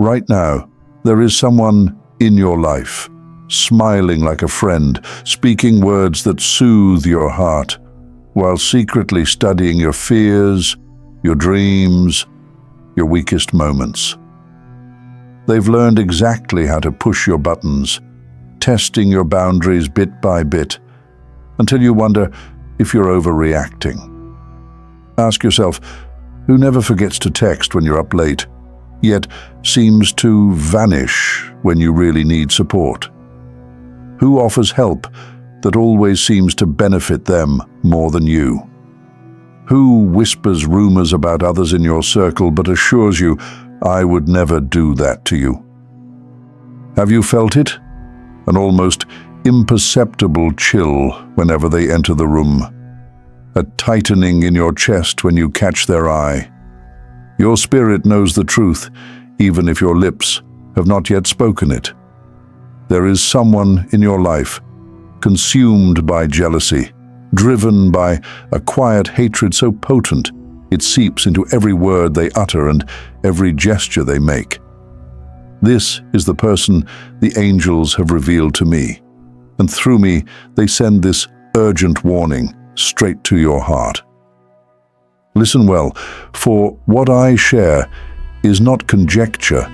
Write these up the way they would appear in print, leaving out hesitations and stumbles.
Right now, there is someone in your life, smiling like a friend, speaking words that soothe your heart, while secretly studying your fears, your dreams, your weakest moments. They've learned exactly how to push your buttons, testing your boundaries bit by bit, until you wonder if you're overreacting. Ask yourself, who never forgets to text when you're up late, yet seems to vanish when you really need support? Who offers help that always seems to benefit them more than you? Who whispers rumors about others in your circle but assures you, "I would never do that to you"? Have you felt it? An almost imperceptible chill whenever they enter the room. A tightening in your chest when you catch their eye. Your spirit knows the truth, even if your lips have not yet spoken it. There is someone in your life, consumed by jealousy, driven by a quiet hatred so potent it seeps into every word they utter and every gesture they make. This is the person the angels have revealed to me, and through me they send this urgent warning straight to your heart. Listen well, for what I share is not conjecture,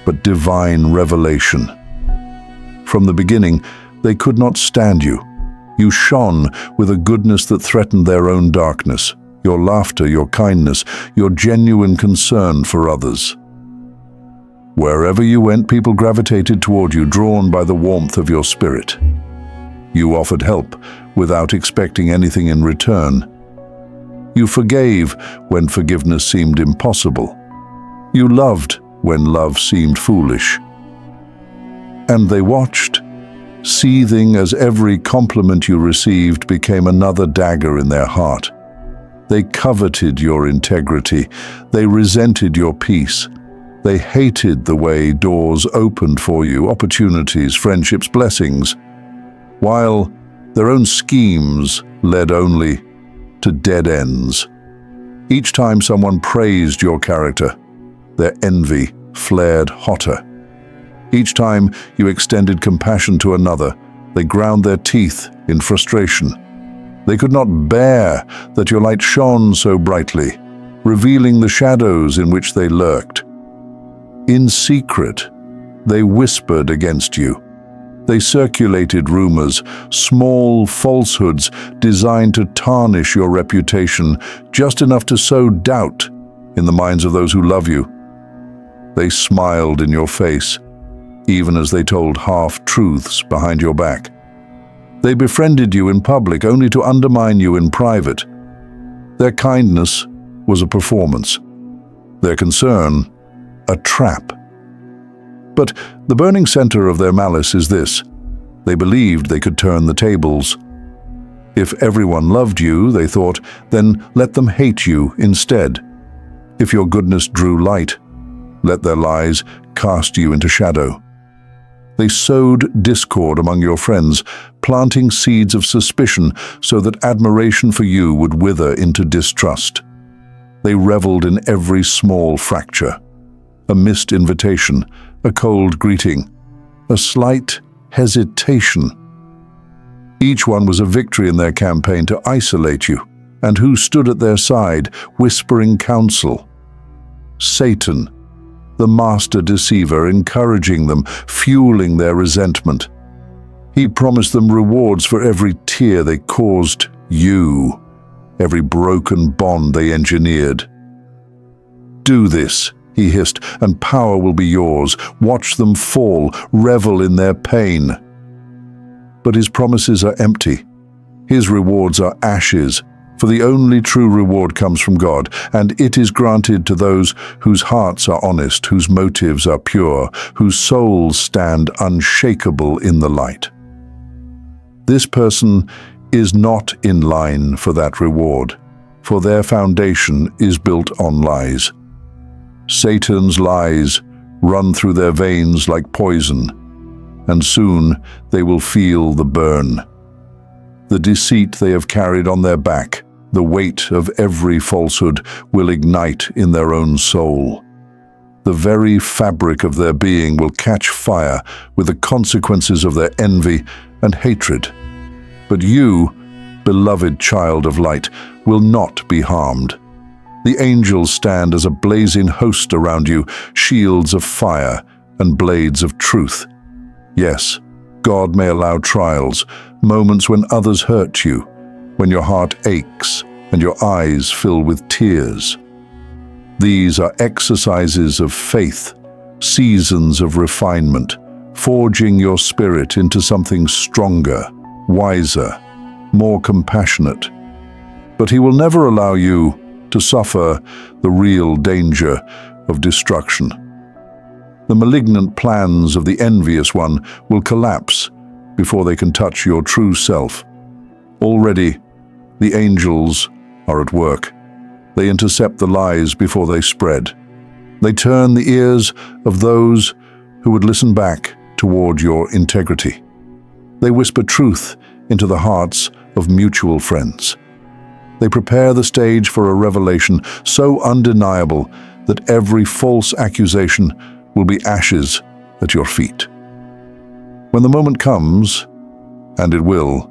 but divine revelation. From the beginning, they could not stand you. You shone with a goodness that threatened their own darkness, your laughter, your kindness, your genuine concern for others. Wherever you went, people gravitated toward you, drawn by the warmth of your spirit. You offered help without expecting anything in return. You forgave when forgiveness seemed impossible. You loved when love seemed foolish. And they watched, seething as every compliment you received became another dagger in their heart. They coveted your integrity. They resented your peace. They hated the way doors opened for you, opportunities, friendships, blessings, while their own schemes led only to dead ends. Each time someone praised your character, their envy flared hotter. Each time you extended compassion to another, they ground their teeth in frustration. They could not bear that your light shone so brightly, revealing the shadows in which they lurked. In secret, they whispered against you. They circulated rumors, small falsehoods designed to tarnish your reputation, just enough to sow doubt in the minds of those who love you. They smiled in your face, even as they told half-truths behind your back. They befriended you in public only to undermine you in private. Their kindness was a performance, their concern a trap. But the burning center of their malice is this: they believed they could turn the tables. If everyone loved you, they thought, then let them hate you instead. If your goodness drew light, let their lies cast you into shadow. They sowed discord among your friends, planting seeds of suspicion so that admiration for you would wither into distrust. They reveled in every small fracture, a missed invitation, a cold greeting, a slight hesitation. Each one was a victory in their campaign to isolate you, and who stood at their side, whispering counsel? Satan, the master deceiver, encouraging them, fueling their resentment. He promised them rewards for every tear they caused you, every broken bond they engineered. Do this, he hissed, and power will be yours. Watch them fall, revel in their pain. But his promises are empty. His rewards are ashes, for the only true reward comes from God, and it is granted to those whose hearts are honest, whose motives are pure, whose souls stand unshakable in the light. This person is not in line for that reward, for their foundation is built on lies. Satan's lies run through their veins like poison, and soon they will feel the burn. The deceit they have carried on their back, the weight of every falsehood, will ignite in their own soul. The very fabric of their being will catch fire with the consequences of their envy and hatred. But you, beloved child of light, will not be harmed. The angels stand as a blazing host around you, shields of fire and blades of truth. Yes, God may allow trials, moments when others hurt you, when your heart aches and your eyes fill with tears. These are exercises of faith, seasons of refinement, forging your spirit into something stronger, wiser, more compassionate. But He will never allow you to suffer the real danger of destruction. The malignant plans of the envious one will collapse before they can touch your true self. Already, the angels are at work. They intercept the lies before they spread. They turn the ears of those who would listen back toward your integrity. They whisper truth into the hearts of mutual friends. They prepare the stage for a revelation so undeniable that every false accusation will be ashes at your feet. When the moment comes, and it will,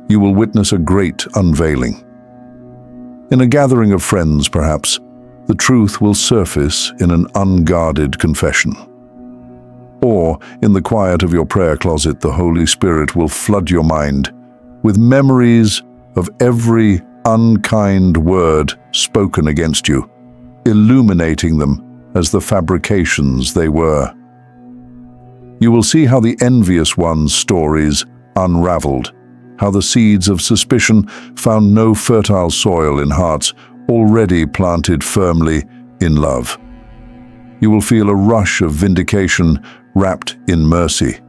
you will witness a great unveiling. In a gathering of friends, perhaps, the truth will surface in an unguarded confession. Or, in the quiet of your prayer closet, the Holy Spirit will flood your mind with memories of every unkind word spoken against you, illuminating them as the fabrications they were. You will see how the envious one's stories unraveled, how the seeds of suspicion found no fertile soil in hearts already planted firmly in love. You will feel a rush of vindication wrapped in mercy,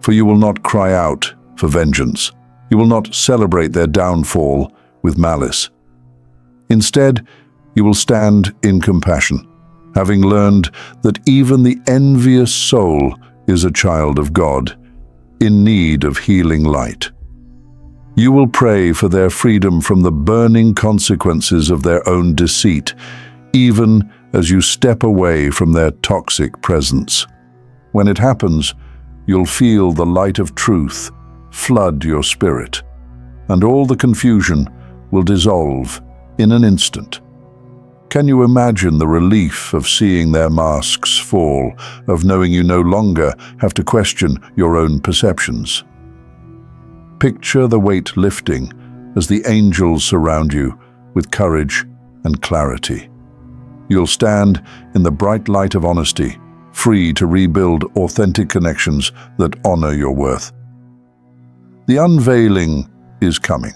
for you will not cry out for vengeance. You will not celebrate their downfall with malice. Instead, you will stand in compassion, having learned that even the envious soul is a child of God, in need of healing light. You will pray for their freedom from the burning consequences of their own deceit, even as you step away from their toxic presence. When it happens, you'll feel the light of truth flood your spirit, and all the confusion will dissolve in an instant. Can you imagine the relief of seeing their masks fall, of knowing you no longer have to question your own perceptions? Picture the weight lifting as the angels surround you with courage and clarity. You'll stand in the bright light of honesty, free to rebuild authentic connections that honor your worth. The unveiling is coming,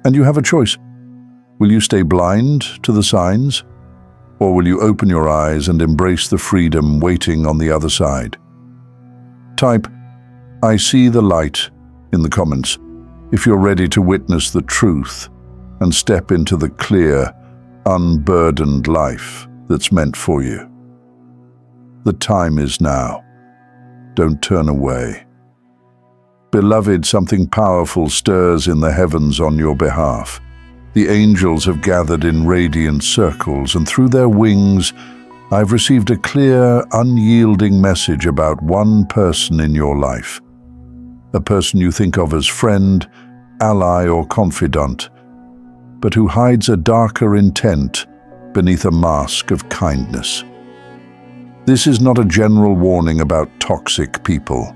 and you have a choice. Will you stay blind to the signs, or will you open your eyes and embrace the freedom waiting on the other side? Type, "I see the light," in the comments if you're ready to witness the truth and step into the clear, unburdened life that's meant for you. The time is now. Don't turn away. Beloved, something powerful stirs in the heavens on your behalf. The angels have gathered in radiant circles, and through their wings, I've received a clear, unyielding message about one person in your life. A person you think of as friend, ally, or confidant, but who hides a darker intent beneath a mask of kindness. This is not a general warning about toxic people.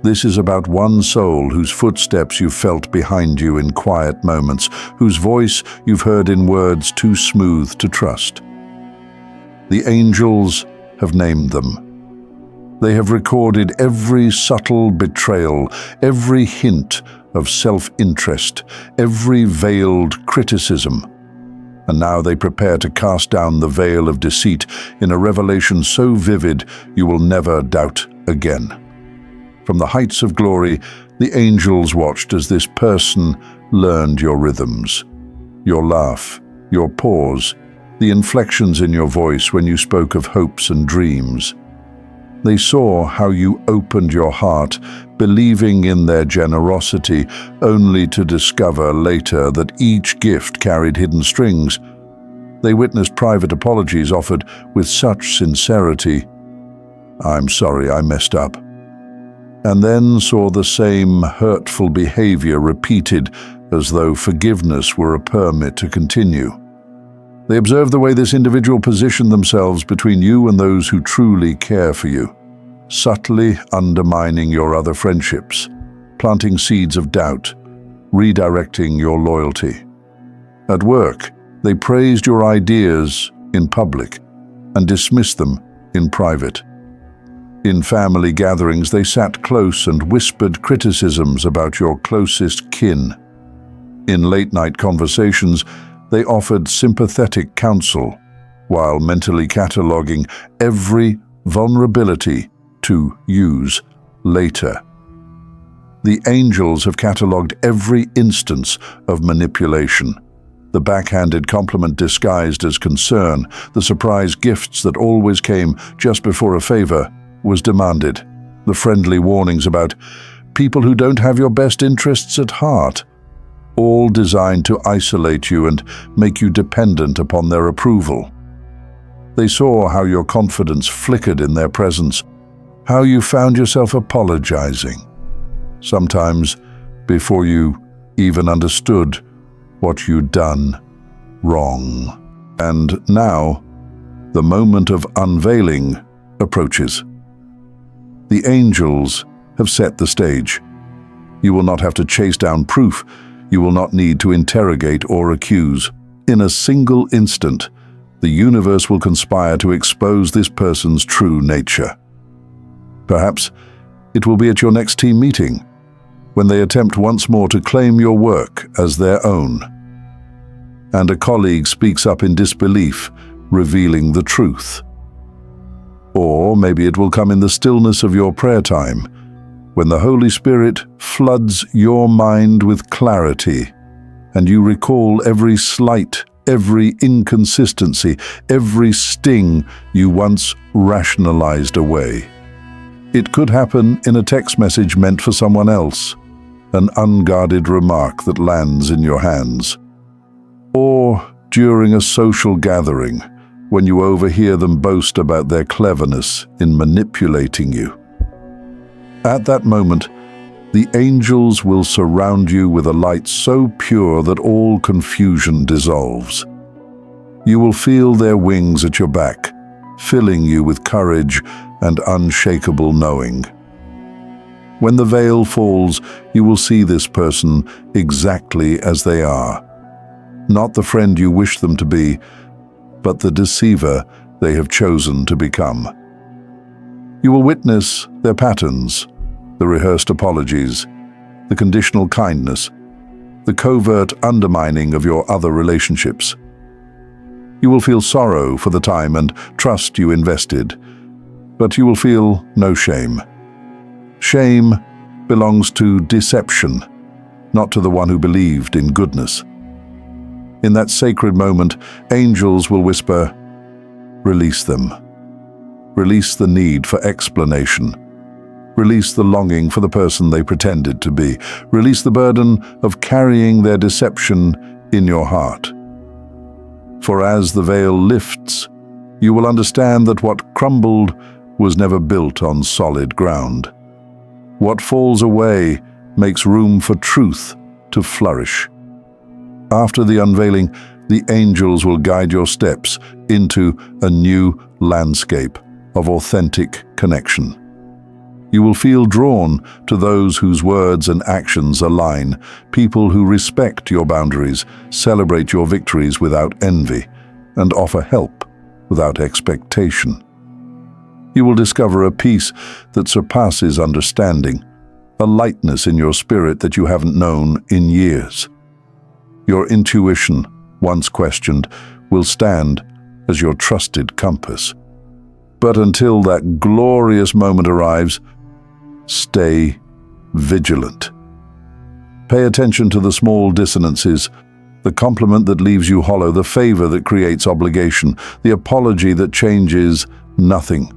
This is about one soul whose footsteps you've felt behind you in quiet moments, whose voice you've heard in words too smooth to trust. The angels have named them. They have recorded every subtle betrayal, every hint of self-interest, every veiled criticism. And now they prepare to cast down the veil of deceit in a revelation so vivid you will never doubt again. From the heights of glory, the angels watched as this person learned your rhythms, your laugh, your pause, the inflections in your voice when you spoke of hopes and dreams. They saw how you opened your heart, believing in their generosity, only to discover later that each gift carried hidden strings. They witnessed private apologies offered with such sincerity. "I'm sorry, I messed up." And then saw the same hurtful behavior repeated as though forgiveness were a permit to continue. They observed the way this individual positioned themselves between you and those who truly care for you, subtly undermining your other friendships, planting seeds of doubt, redirecting your loyalty. At work, they praised your ideas in public and dismissed them in private. In family gatherings, they sat close and whispered criticisms about your closest kin. In late-night conversations, they offered sympathetic counsel while mentally cataloging every vulnerability to use later. The angels have catalogued every instance of manipulation, the backhanded compliment disguised as concern, the surprise gifts that always came just before a favor was demanded, the friendly warnings about people who don't have your best interests at heart, all designed to isolate you and make you dependent upon their approval. They saw how your confidence flickered in their presence, how you found yourself apologizing, sometimes before you even understood what you'd done wrong. And now, the moment of unveiling approaches. The angels have set the stage. You will not have to chase down proof. You will not need to interrogate or accuse. In a single instant, the universe will conspire to expose this person's true nature. Perhaps it will be at your next team meeting, when they attempt once more to claim your work as their own. And a colleague speaks up in disbelief, revealing the truth. Or maybe it will come in the stillness of your prayer time, when the Holy Spirit floods your mind with clarity, and you recall every slight, every inconsistency, every sting you once rationalized away. It could happen in a text message meant for someone else, an unguarded remark that lands in your hands. Or during a social gathering, when you overhear them boast about their cleverness in manipulating you. At that moment, the angels will surround you with a light so pure that all confusion dissolves. You will feel their wings at your back, filling you with courage and unshakable knowing. When the veil falls, you will see this person exactly as they are. Not the friend you wish them to be, but the deceiver they have chosen to become. You will witness their patterns, the rehearsed apologies, the conditional kindness, the covert undermining of your other relationships. You will feel sorrow for the time and trust you invested, but you will feel no shame. Shame belongs to deception, not to the one who believed in goodness. In that sacred moment, angels will whisper, "Release them. Release the need for explanation. Release the longing for the person they pretended to be. Release the burden of carrying their deception in your heart. For as the veil lifts, you will understand that what crumbled was never built on solid ground. What falls away makes room for truth to flourish. After the unveiling, the angels will guide your steps into a new landscape of authentic connection. You will feel drawn to those whose words and actions align, people who respect your boundaries, celebrate your victories without envy, and offer help without expectation. You will discover a peace that surpasses understanding, a lightness in your spirit that you haven't known in years. Your intuition, once questioned, will stand as your trusted compass. But until that glorious moment arrives, stay vigilant. Pay attention to the small dissonances, the compliment that leaves you hollow, the favor that creates obligation, the apology that changes nothing.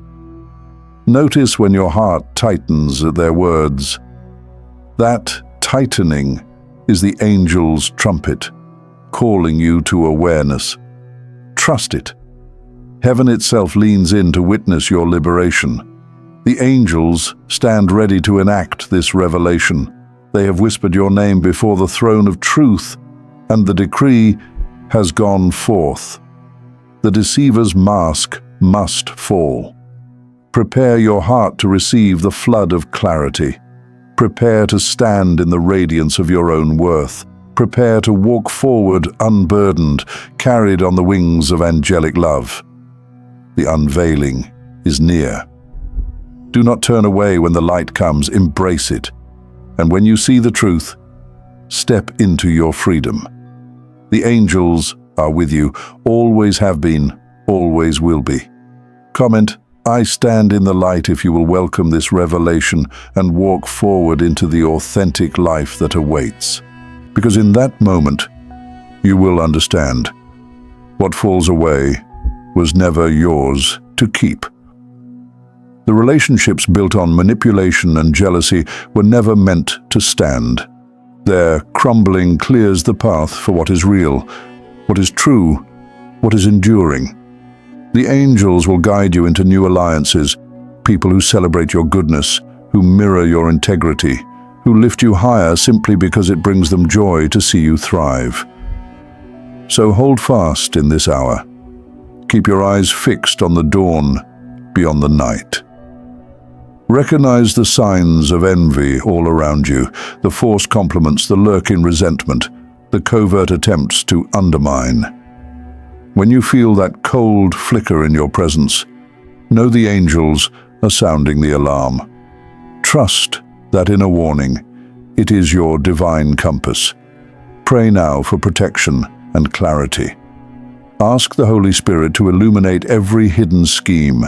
Notice when your heart tightens at their words. That tightening is the angel's trumpet, calling you to awareness. Trust it. Heaven itself leans in to witness your liberation. The angels stand ready to enact this revelation. They have whispered your name before the throne of truth, and the decree has gone forth. The deceiver's mask must fall. Prepare your heart to receive the flood of clarity. Prepare to stand in the radiance of your own worth. Prepare to walk forward unburdened, carried on the wings of angelic love. The unveiling is near. Do not turn away when the light comes, embrace it. And when you see the truth, step into your freedom. The angels are with you, always have been, always will be. Comment, "I stand in the light," if you will welcome this revelation and walk forward into the authentic life that awaits. Because in that moment, you will understand what falls away was never yours to keep. The relationships built on manipulation and jealousy were never meant to stand. Their crumbling clears the path for what is real, what is true, what is enduring. The angels will guide you into new alliances, people who celebrate your goodness, who mirror your integrity, who lift you higher simply because it brings them joy to see you thrive. So hold fast in this hour. Keep your eyes fixed on the dawn beyond the night. Recognize the signs of envy all around you, the forced compliments, the lurking resentment, the covert attempts to undermine. When you feel that cold flicker in your presence, know the angels are sounding the alarm. Trust that inner warning. It is your divine compass. Pray now for protection and clarity. Ask the Holy Spirit to illuminate every hidden scheme.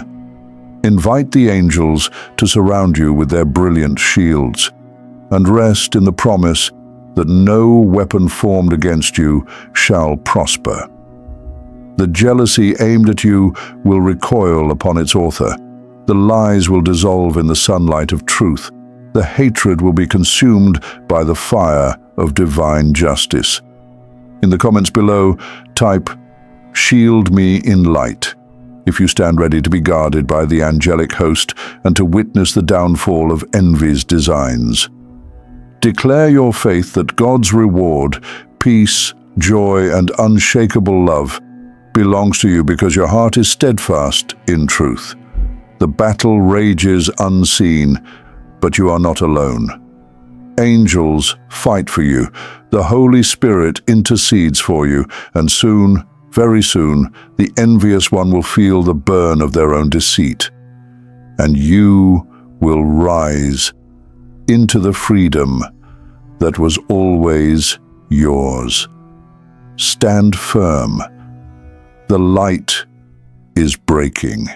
Invite the angels to surround you with their brilliant shields, and rest in the promise that no weapon formed against you shall prosper. The jealousy aimed at you will recoil upon its author. The lies will dissolve in the sunlight of truth. The hatred will be consumed by the fire of divine justice. In the comments below, type, "Shield me in light," if you stand ready to be guarded by the angelic host and to witness the downfall of envy's designs. Declare your faith that God's reward, peace, joy, and unshakable love belongs to you because your heart is steadfast in truth. The battle rages unseen, but you are not alone. Angels fight for you. The Holy Spirit intercedes for you, and soon, very soon, the envious one will feel the burn of their own deceit. And you will rise into the freedom that was always yours. Stand firm. The light is breaking.